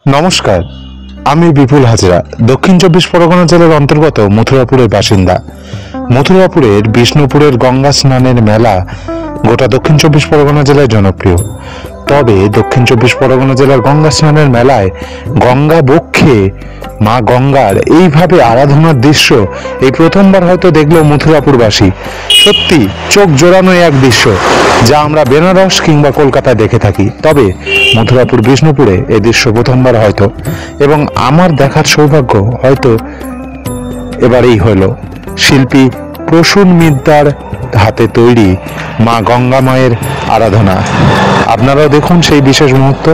নমস্কার, আমি বিপুল হাজরা দক্ষিণ 24 পরগনা জেলার অন্তর্গত মথুরাপুরের বাসিন্দা। মথুরাপুরের বিষ্ণুপুরের গঙ্গা স্নানের মেলা গোটা দক্ষিণ 24 পরগনা জেলায় জনপ্রিয়। তবে দক্ষিণ 24 পরগনা জেলার গঙ্গা স্নানের মেলায় গঙ্গা বক্ষে মা গঙ্গার এইভাবে আরাধনার দৃশ্য এই প্রথমবার হয়তো দেখলো মথুরাপুরবাসী। সত্যি চোখ জোড়ানো এক দৃশ্য, যা আমরা বেনারস কিংবা কলকাতায় দেখে থাকি। তবে মথুরাপুর বিষ্ণুপুরে এই দৃশ্য প্রথমবার হয়তো, এবং আমার দেখার সৌভাগ্য হয়তো এবারেই হলো। শিল্পী প্রসূন মিদ্দার হাতে তৈরি মা গঙ্গা মায়ের আরাধনা। আপনারাও দেখুন সেই বিশেষ মুহূর্ত।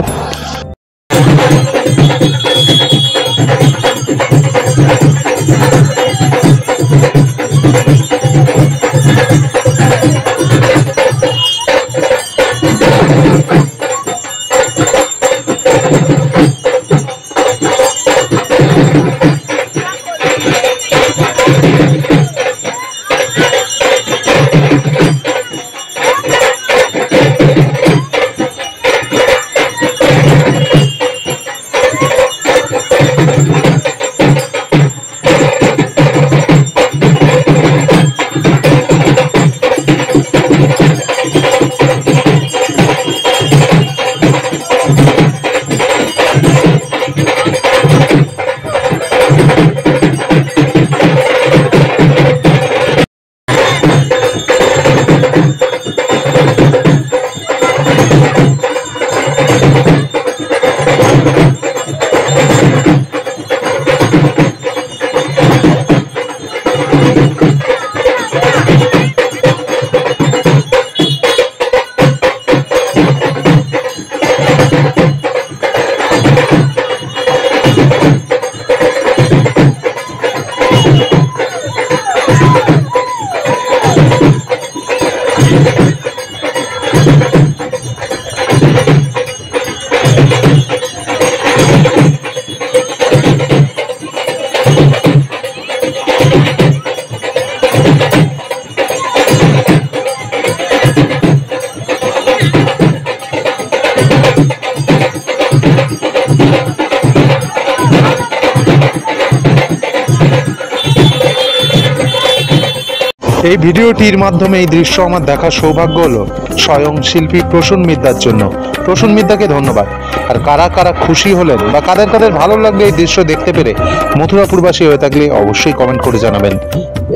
এই ভিডিওটির মাধ্যমে এই দৃশ্য আমার দেখার সৌভাগ্য হলো স্বয়ং শিল্পী প্রসূন মিদ্দার জন্য। প্রসূন মিদ্দাকে ধন্যবাদ। আর কারা কারা খুশি হলেন বা কাদের কাদের ভালো লাগবে এই দৃশ্য দেখতে পেরে, মথুরাপুরবাসী হয়ে থাকলে অবশ্যই কমেন্ট করে জানাবেন।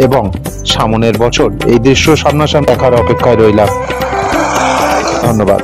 এবং সামনের বছর এই দৃশ্য সামনাসামনি দেখার অপেক্ষায় রইলাম। ধন্যবাদ।